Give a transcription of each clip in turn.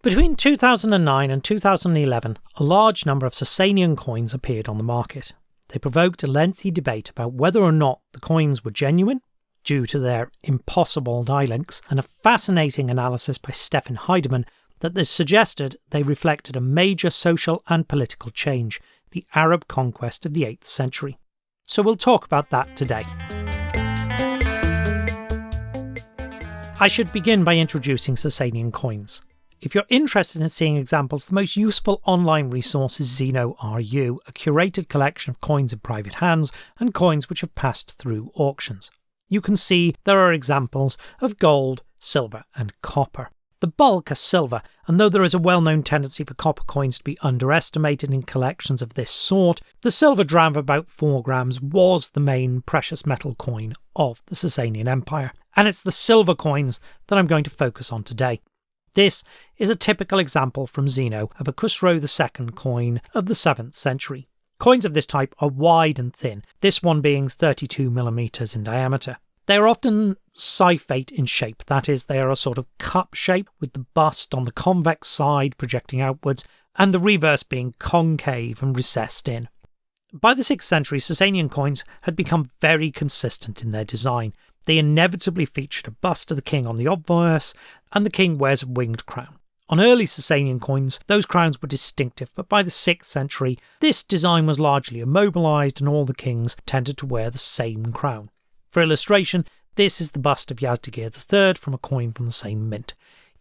Between 2009 and 2011, a large number of Sasanian coins appeared on the market. They provoked a lengthy debate about whether or not the coins were genuine, due to their impossible die links, and a fascinating analysis by Stefan Heidemann that this suggested they reflected a major social and political change, the Arab conquest of the 8th century. So we'll talk about that today. I should begin by introducing Sasanian coins. If you're interested in seeing examples, the most useful online resource is Xeno.ru, a curated collection of coins in private hands and coins which have passed through auctions. You can see there are examples of gold, silver and copper. The bulk are silver, and though there is a well-known tendency for copper coins to be underestimated in collections of this sort, the silver dram of about 4 grams was the main precious metal coin of the Sasanian Empire, and it's the silver coins that I'm going to focus on today. This is a typical example from Zeno of a Khusro II coin of the 7th century. Coins of this type are wide and thin, this one being 32mm in diameter. They are often cyphate in shape, that is, they are a sort of cup shape with the bust on the convex side projecting outwards and the reverse being concave and recessed in. By the 6th century, Sasanian coins had become very consistent in their design. They inevitably featured a bust of the king on the obverse, and the king wears a winged crown. On early Sasanian coins, those crowns were distinctive, but by the 6th century, this design was largely immobilised and all the kings tended to wear the same crown. For illustration, this is the bust of Yazdgard III from a coin from the same mint.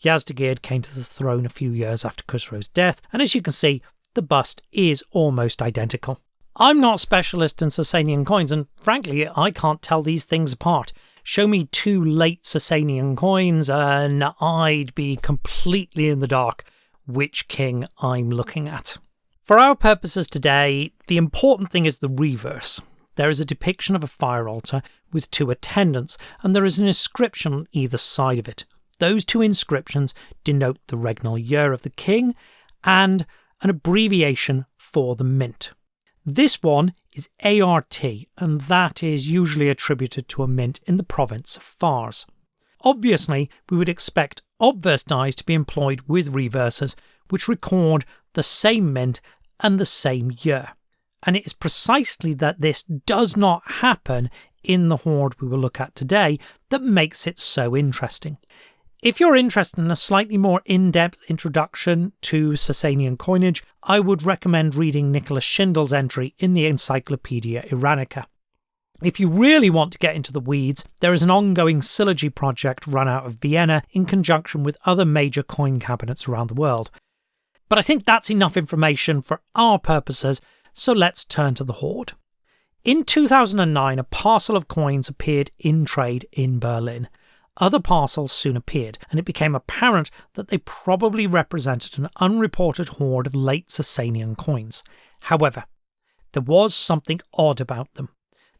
Yazdgard came to the throne a few years after Khusro's death, and as you can see, the bust is almost identical. I'm not a specialist in Sasanian coins, and frankly, I can't tell these things apart. Show me 2 late Sasanian coins and I'd be completely in the dark which king I'm looking at. For our purposes today, the important thing is the reverse. There is a depiction of a fire altar with 2 attendants, and there is an inscription on either side of it. Those 2 inscriptions denote the regnal year of the king and an abbreviation for the mint. This one is ART, and that is usually attributed to a mint in the province of Fars. Obviously, we would expect obverse dies to be employed with reverses, which record the same mint and the same year. And it is precisely that this does not happen in the hoard we will look at today that makes it so interesting. If you're interested in a slightly more in-depth introduction to Sasanian coinage, I would recommend reading Nicholas Schindle's entry in the Encyclopedia Iranica. If you really want to get into the weeds, there is an ongoing syllogy project run out of Vienna in conjunction with other major coin cabinets around the world. But I think that's enough information for our purposes, so let's turn to the hoard. In 2009, a parcel of coins appeared in trade in Berlin. Other parcels soon appeared, and it became apparent that they probably represented an unreported hoard of late Sasanian coins. However, there was something odd about them.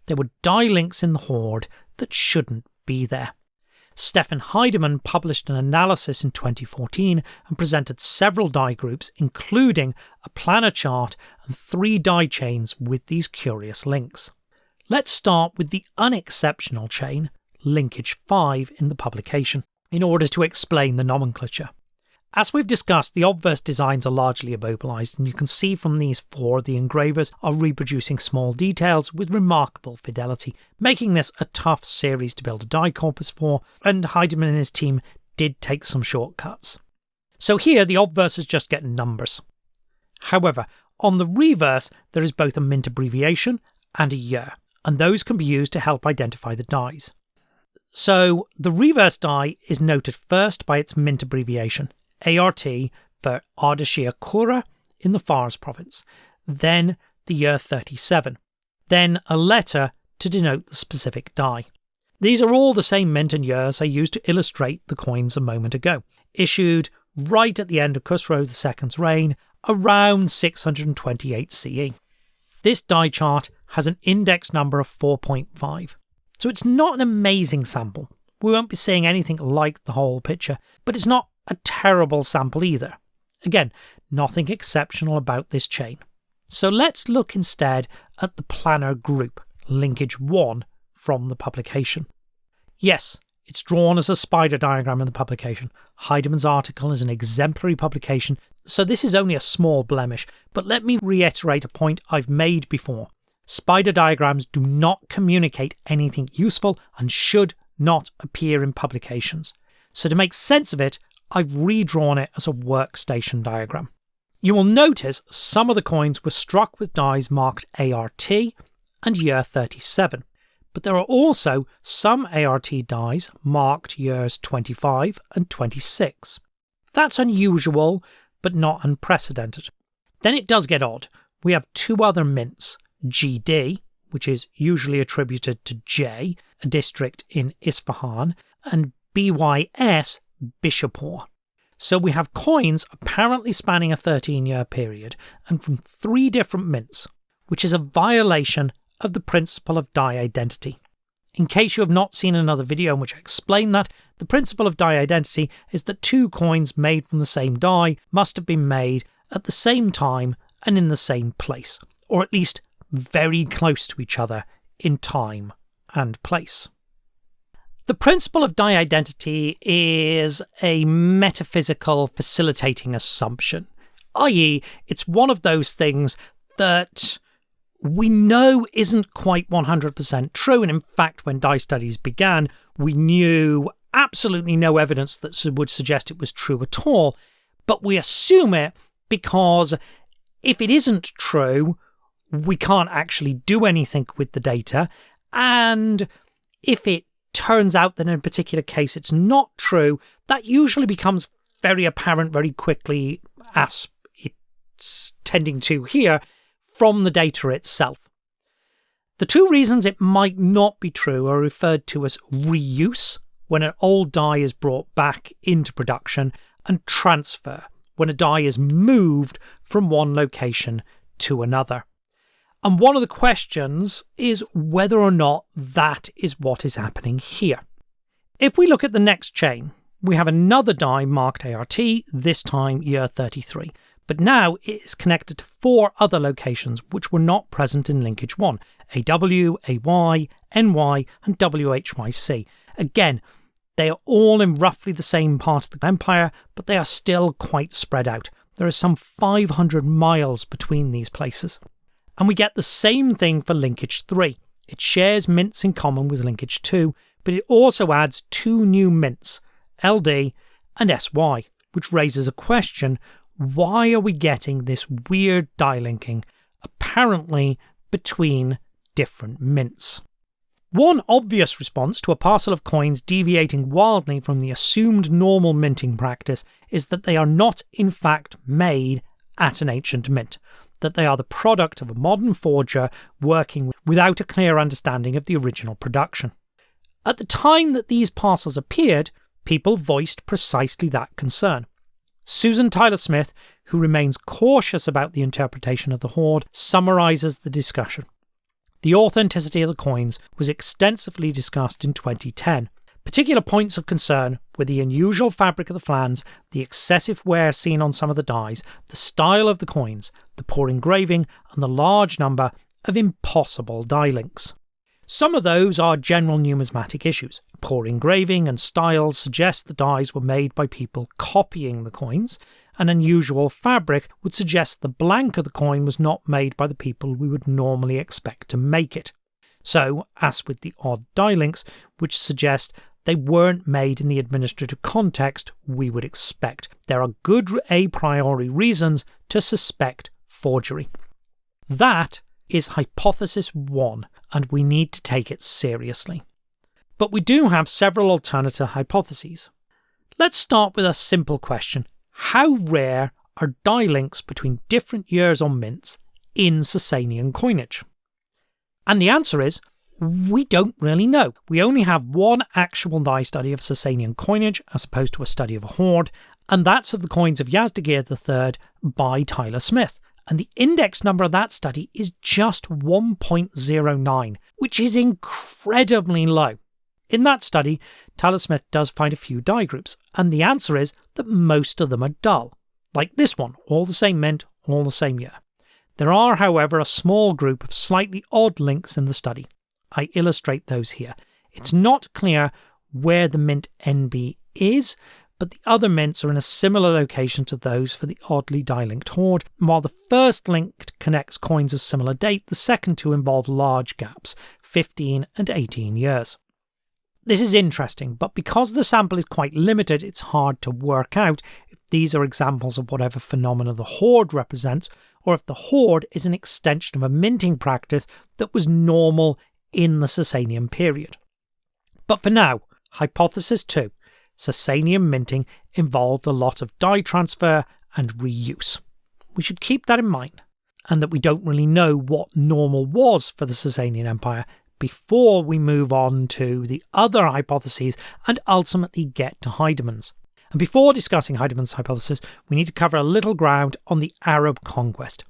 There were die links in the hoard that shouldn't be there. Stefan Heidemann published an analysis in 2014 and presented several die groups, including a planar chart and 3 die chains with these curious links. Let's start with the unexceptional chain, linkage 5 in the publication, in order to explain the nomenclature. As we've discussed, the obverse designs are largely immobilised, and you can see from these 4 the engravers are reproducing small details with remarkable fidelity, making this a tough series to build a die corpus for, and Heidemann and his team did take some shortcuts. So here the obverses just get numbers. However, on the reverse there is both a mint abbreviation and a year, and those can be used to help identify the dies. So the reverse die is noted first by its mint abbreviation, ART for Ardashir Kura in the Fars province, then the year 37, then a letter to denote the specific die. These are all the same mint and years I used to illustrate the coins a moment ago, issued right at the end of Khusro II's reign, around 628 CE. This die chart has an index number of 4.5. So it's not an amazing sample. We won't be seeing anything like the whole picture, but it's not a terrible sample either. Again, nothing exceptional about this chain. So let's look instead at the planar group, linkage 1, from the publication. Yes, it's drawn as a spider diagram in the publication. Heidemann's article is an exemplary publication, so this is only a small blemish, but let me reiterate a point I've made before. Spider diagrams do not communicate anything useful and should not appear in publications. So to make sense of it, I've redrawn it as a workstation diagram. You will notice some of the coins were struck with dies marked ART and year 37, but there are also some ART dies marked years 25 and 26. That's unusual, but not unprecedented. Then it does get odd. We have two other mints, GD, which is usually attributed to J, a district in Isfahan, and BYS, Bishapur. So we have coins apparently spanning a 13-year period and from three different mints, which is a violation of the principle of die identity. In case you have not seen another video in which I explain that, the principle of die identity is that two coins made from the same die must have been made at the same time and in the same place, or at least very close to each other in time and place. The principle of die identity is a metaphysical facilitating assumption, i.e. it's one of those things that we know isn't quite 100% true, and in fact when die studies began we knew absolutely no evidence that would suggest it was true at all, but we assume it because if it isn't true we can't actually do anything with the data, and if it turns out that in a particular case it's not true, that usually becomes very apparent very quickly, as it's tending to here, from the data itself. The two reasons it might not be true are referred to as reuse, when an old die is brought back into production, and transfer, when a die is moved from one location to another. And one of the questions is whether or not that is what is happening here. If we look at the next chain, we have another die marked ART, this time year 33. But now it is connected to four other locations which were not present in linkage 1, AW, AY, NY and WHYC. Again, they are all in roughly the same part of the empire, but they are still quite spread out. There is some 500 miles between these places. And we get the same thing for linkage 3. It shares mints in common with linkage 2, but it also adds two new mints, LD and SY, which raises a question: why are we getting this weird die linking, apparently between different mints? One obvious response to a parcel of coins deviating wildly from the assumed normal minting practice is that they are not in fact made at an ancient mint, that they are the product of a modern forger working without a clear understanding of the original production. At the time that these parcels appeared, people voiced precisely that concern. Susan Tyler Smith, who remains cautious about the interpretation of the hoard, summarises the discussion. The authenticity of the coins was extensively discussed in 2010. Particular points of concern were the unusual fabric of the flans, the excessive wear seen on some of the dies, the style of the coins, the poor engraving, and the large number of impossible die links. Some of those are general numismatic issues. Poor engraving and styles suggest the dies were made by people copying the coins. An unusual fabric would suggest the blank of the coin was not made by the people we would normally expect to make it. So, as with the odd die links, which suggest they weren't made in the administrative context we would expect. There are good a priori reasons to suspect forgery. That is hypothesis 1, and we need to take it seriously. But we do have several alternative hypotheses. Let's start with a simple question. How rare are die links between different years on mints in Sasanian coinage? And the answer is, we don't really know. We only have one actual die study of Sasanian coinage as opposed to a study of a hoard, and that's of the coins of Yazdgard III by Tyler Smith. And the index number of that study is just 1.09, which is incredibly low. In that study, Tyler Smith does find a few die groups, and the answer is that most of them are dull. Like this one, all the same mint, all the same year. There are, however, a small group of slightly odd links in the study. I illustrate those here. It's not clear where the mint NB is, but the other mints are in a similar location to those for the oddly die-linked hoard, and while the first link connects coins of similar date, the second two involve large gaps, 15 and 18 years. This is interesting, but because the sample is quite limited, it's hard to work out if these are examples of whatever phenomena the hoard represents, or if the hoard is an extension of a minting practice that was normal in the Sasanian period. But for now, hypothesis 2, Sasanian minting involved a lot of die transfer and reuse. We should keep that in mind, and that we don't really know what normal was for the Sasanian Empire before we move on to the other hypotheses and ultimately get to Heidemann's. And before discussing Heidemann's hypothesis, we need to cover a little ground on the Arab conquest.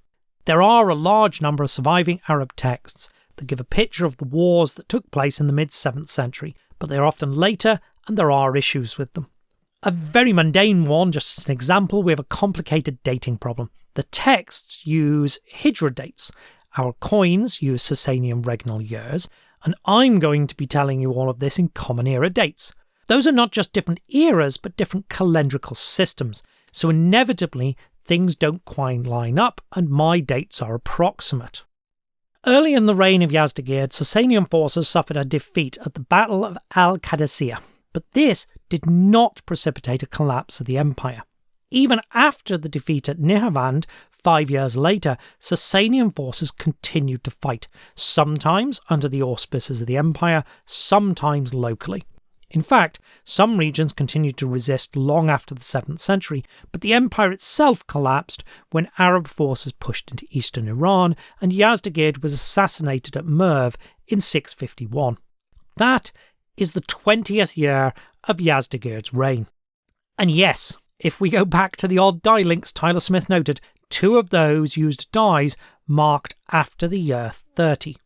There are a large number of surviving Arab texts that give a picture of the wars that took place in the mid-7th century, but they are often later and there are issues with them. A very mundane one, just as an example, we have a complicated dating problem. The texts use Hijra dates. Our coins use Sasanian regnal years, and I'm going to be telling you all of this in Common Era dates. Those are not just different eras, but different calendrical systems, so inevitably things don't quite line up, and my dates are approximate. Early in the reign of Yazdgard, Sasanian forces suffered a defeat at the Battle of Al-Qadisiyah, but this did not precipitate a collapse of the empire. Even after the defeat at Nihawand, 5 years later, Sasanian forces continued to fight, sometimes under the auspices of the empire, sometimes locally. In fact, some regions continued to resist long after the 7th century, but the empire itself collapsed when Arab forces pushed into eastern Iran and Yazdgard was assassinated at Merv in 651. That is the 20th year of Yazdgard's reign. And yes, if we go back to the odd die links Tyler Smith noted, 2 of those used dies marked after the year 30.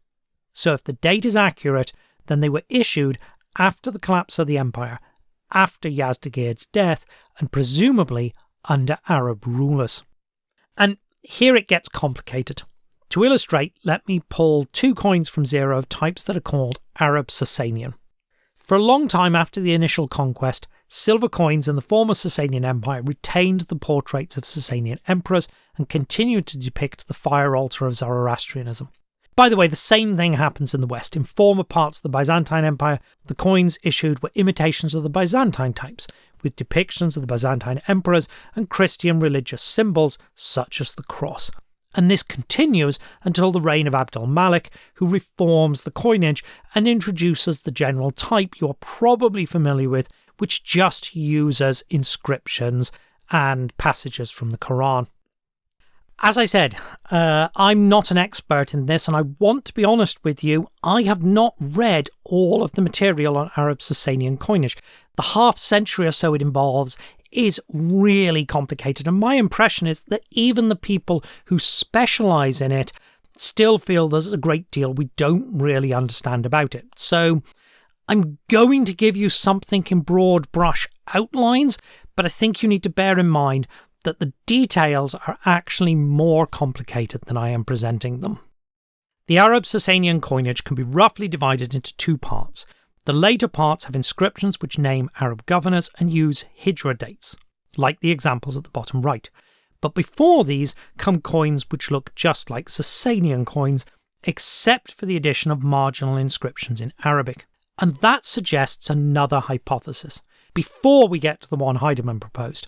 So if the date is accurate, then they were issued after the collapse of the empire, after Yazdgard's death, and presumably under Arab rulers. And here it gets complicated. To illustrate, let me pull 2 coins from zero of types that are called Arab Sasanian. For a long time after the initial conquest, silver coins in the former Sasanian Empire retained the portraits of Sasanian emperors and continued to depict the fire altar of Zoroastrianism. By the way, the same thing happens in the West. In former parts of the Byzantine Empire, the coins issued were imitations of the Byzantine types, with depictions of the Byzantine emperors and Christian religious symbols such as the cross. And this continues until the reign of Abdul-Malik, who reforms the coinage and introduces the general type you're probably familiar with, which just uses inscriptions and passages from the Quran. As I said, I'm not an expert in this, and I want to be honest with you, I have not read all of the material on Arab Sasanian coinage. The half-century or so it involves is really complicated, and my impression is that even the people who specialise in it still feel there's a great deal we don't really understand about it. So I'm going to give you something in broad brush outlines, but I think you need to bear in mind that the details are actually more complicated than I am presenting them. The Arab Sasanian coinage can be roughly divided into 2 parts. The later parts have inscriptions which name Arab governors and use Hijra dates, like the examples at the bottom right. But before these come coins which look just like Sasanian coins, except for the addition of marginal inscriptions in Arabic. And that suggests another hypothesis, before we get to the one Heidemann proposed.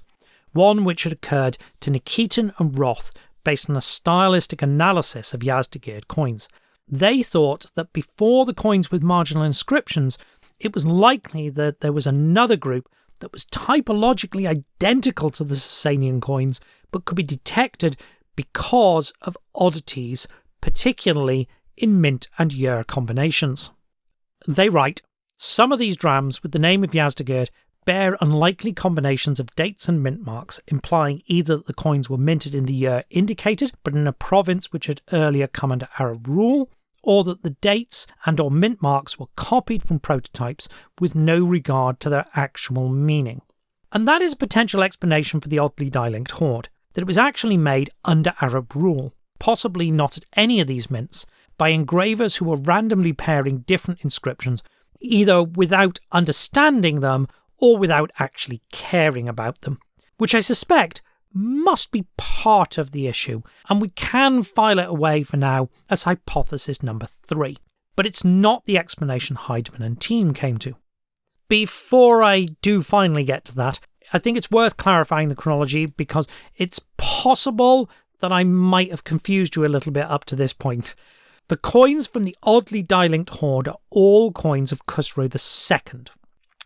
One which had occurred to Nikitin and Roth based on a stylistic analysis of Yazdgard coins. They thought that before the coins with marginal inscriptions, it was likely that there was another group that was typologically identical to the Sasanian coins, but could be detected because of oddities, particularly in mint and year combinations. They write, some of these drams with the name of Yazdgard bear unlikely combinations of dates and mint marks, implying either that the coins were minted in the year indicated, but in a province which had earlier come under Arab rule, or that the dates and or mint marks were copied from prototypes with no regard to their actual meaning. And that is a potential explanation for the oddly die-linked hoard, that it was actually made under Arab rule, possibly not at any of these mints, by engravers who were randomly pairing different inscriptions, either without understanding them or without actually caring about them, which I suspect must be part of the issue, and we can file it away for now as hypothesis number 3. But it's not the explanation Heidemann and team came to. Before I do finally get to that, I think it's worth clarifying the chronology because it's possible that I might have confused you a little bit up to this point. The coins from the oddly die-linked hoard are all coins of Khusro II,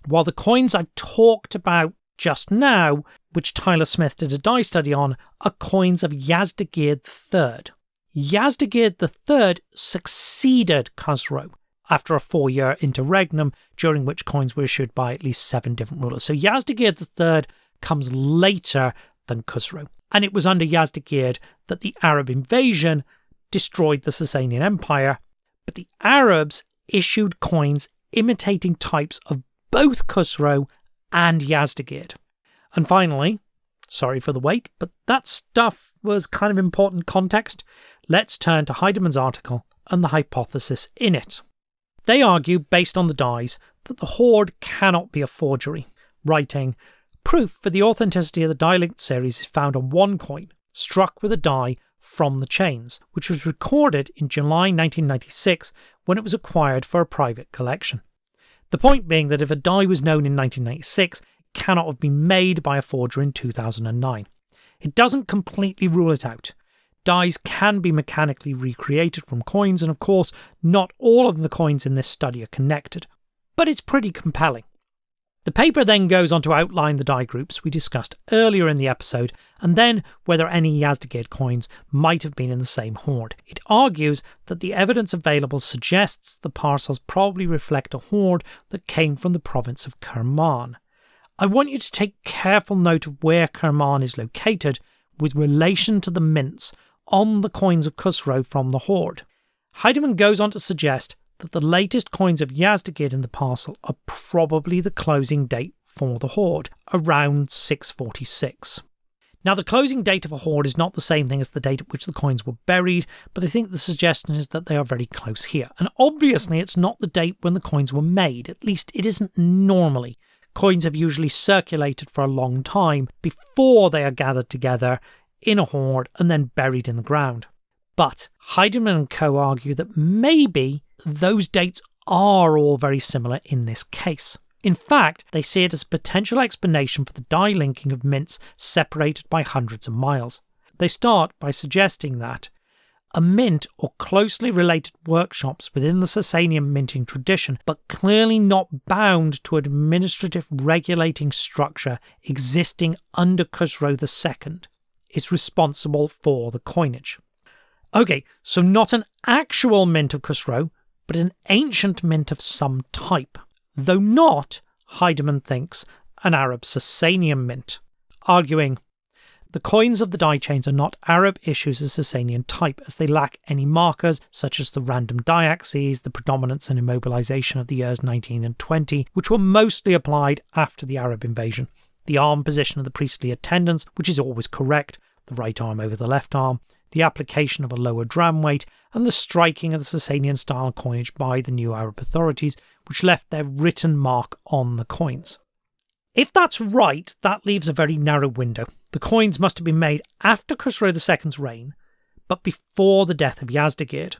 while the coins I talked about just now, which Tyler Smith did a die study on, are coins of Yazdgard III. Yazdgard III succeeded Khusro after a 4-year interregnum, during which coins were issued by at least 7 different rulers. So Yazdgard III comes later than Khusro, and it was under Yazdgard that the Arab invasion destroyed the Sasanian Empire, but the Arabs issued coins imitating types of both Khusro and Yazdgard. And finally, sorry for the wait, but that stuff was kind of important context. Let's turn to Heidemann's article and the hypothesis in it. They argue, based on the dies, that the hoard cannot be a forgery, writing, "Proof for the authenticity of the die-linked series is found on one coin, struck with a die from the chains, which was recorded in July 1996 when it was acquired for a private collection. The point being that if a die was known in 1996, it cannot have been made by a forger in 2009. It doesn't completely rule it out. Dies can be mechanically recreated from coins, and of course, not all of the coins in this study are connected, but it's pretty compelling." The paper then goes on to outline the die groups we discussed earlier in the episode, and then whether any Yazdgard coins might have been in the same hoard. It argues that the evidence available suggests the parcels probably reflect a hoard that came from the province of Kirman. I want you to take careful note of where Kirman is located with relation to the mints on the coins of Khusro from the hoard. Heidemann goes on to suggest that the latest coins of Yazdgard in the parcel are probably the closing date for the hoard, around 646. Now, the closing date of a hoard is not the same thing as the date at which the coins were buried, but I think the suggestion is that they are very close here. And obviously it's not the date when the coins were made, at least it isn't normally. Coins have usually circulated for a long time before they are gathered together in a hoard and then buried in the ground. But Heidemann and co argue that maybe those dates are all very similar in this case. In fact, they see it as a potential explanation for the die linking of mints separated by hundreds of miles. They start by suggesting that a mint or closely related workshops within the Sasanian minting tradition, but clearly not bound to an administrative regulating structure existing under Khusro II, is responsible for the coinage. Okay, so not an actual mint of Khusro, but an ancient mint of some type, though not, Heidemann thinks, an Arab Sasanian mint, arguing the coins of the die chains are not Arab issues of Sasanian type, as they lack any markers such as the random die axes, the predominance and immobilization of the years 19 and 20, which were mostly applied after the Arab invasion, the arm position of the priestly attendants, which is always correct, the right arm over the left arm, the application of a lower dram weight, and the striking of the Sasanian-style coinage by the new Arab authorities, which left their written mark on the coins. If that's right, that leaves a very narrow window. The coins must have been made after Khusro II's reign, but before the death of Yazdgard.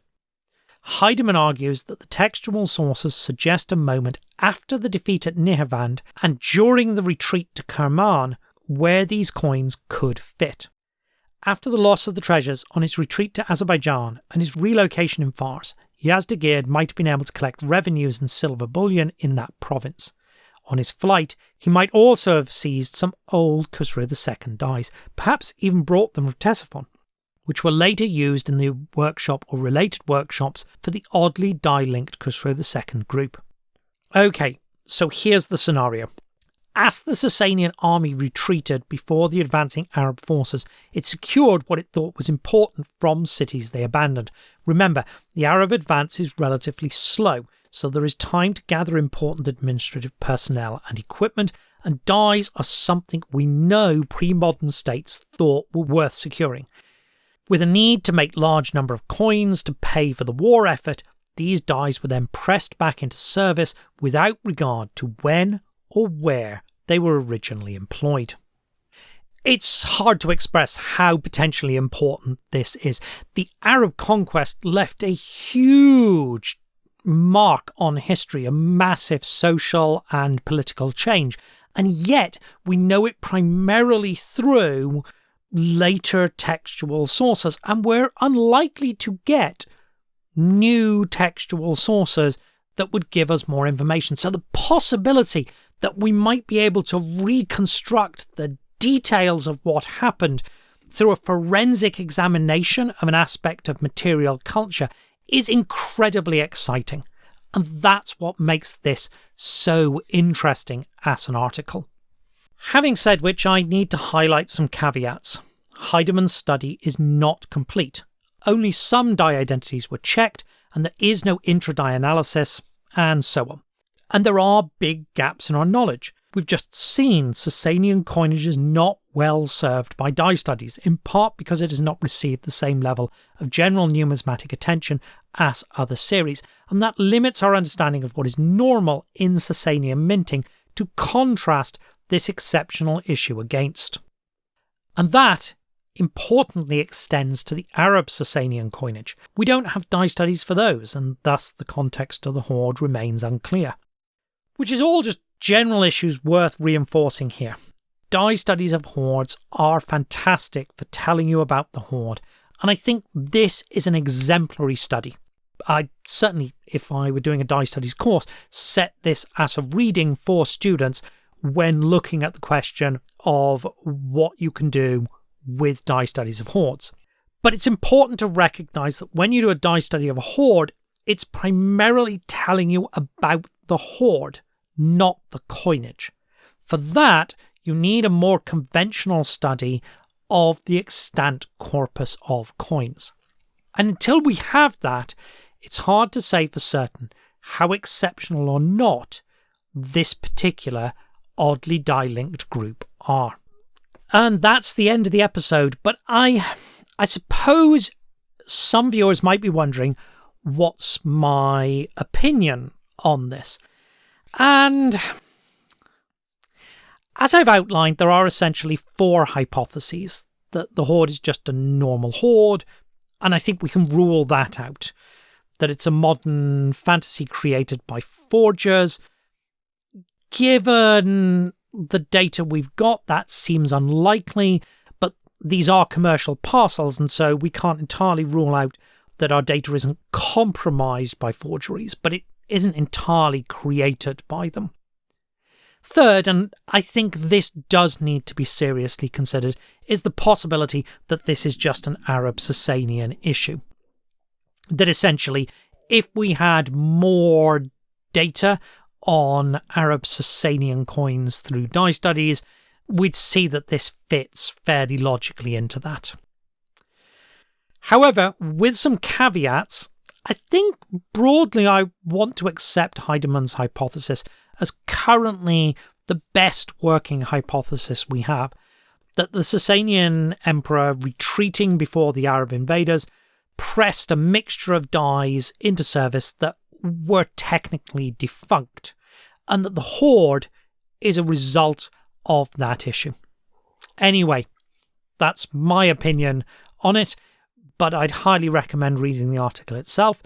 Heidemann argues that the textual sources suggest a moment after the defeat at Nihevand and during the retreat to Kirman where these coins could fit. After the loss of the treasures on his retreat to Azerbaijan and his relocation in Fars, Yazdgard might have been able to collect revenues and silver bullion in that province. On his flight, he might also have seized some old Khusro II dies, perhaps even brought them from Ctesiphon, which were later used in the workshop or related workshops for the oddly die-linked Khusro II group. Okay, so here's the scenario. As the Sasanian army retreated before the advancing Arab forces, it secured what it thought was important from cities they abandoned. Remember, the Arab advance is relatively slow, so there is time to gather important administrative personnel and equipment, and dies are something we know pre-modern states thought were worth securing. With a need to make large number of coins to pay for the war effort, these dies were then pressed back into service without regard to when or where they were originally employed. It's hard to express how potentially important this is. The Arab conquest left a huge mark on history, a massive social and political change, and yet we know it primarily through later textual sources, and we're unlikely to get new textual sources that would give us more information. So the possibility that we might be able to reconstruct the details of what happened through a forensic examination of an aspect of material culture is incredibly exciting. And that's what makes this so interesting as an article. Having said which, I need to highlight some caveats. Heidemann's study is not complete. Only some die identities were checked, and there is no intra-die analysis, and so on. And there are big gaps in our knowledge. We've just seen Sasanian coinage is not well served by die studies, in part because it has not received the same level of general numismatic attention as other series, and that limits our understanding of what is normal in Sasanian minting to contrast this exceptional issue against. And that importantly extends to the Arab Sasanian coinage. We don't have die studies for those, and thus the context of the hoard remains unclear. Which is all just general issues worth reinforcing here. Die studies of hoards are fantastic for telling you about the hoard, and I think this is an exemplary study. I'd certainly, if I were doing a die studies course, set this as a reading for students when looking at the question of what you can do with die studies of hoards. But it's important to recognise that when you do a die study of a hoard, it's primarily telling you about the hoard, not the coinage. For that, you need a more conventional study of the extant corpus of coins. And until we have that, it's hard to say for certain how exceptional or not this particular oddly die-linked group are. And that's the end of the episode, but I suppose some viewers might be wondering, what's my opinion on this? And as I've outlined, there are essentially 4 hypotheses. That the hoard is just a normal hoard, and I think we can rule that out. That it's a modern fantasy created by forgers. Given the data we've got, that seems unlikely, but these are commercial parcels, and so we can't entirely rule out that our data isn't compromised by forgeries, but it isn't entirely created by them. Third, and I think this does need to be seriously considered, is the possibility that this is just an Arab Sasanian issue. That essentially, if we had more data on Arab Sasanian coins through die studies, we'd see that this fits fairly logically into that. However, with some caveats, I think broadly I want to accept Heidemann's hypothesis as currently the best working hypothesis we have, that the Sasanian emperor retreating before the Arab invaders pressed a mixture of dies into service that were technically defunct, and that the hoard is a result of that issue. Anyway, that's my opinion on it, but I'd highly recommend reading the article itself,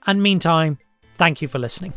and meantime, thank you for listening.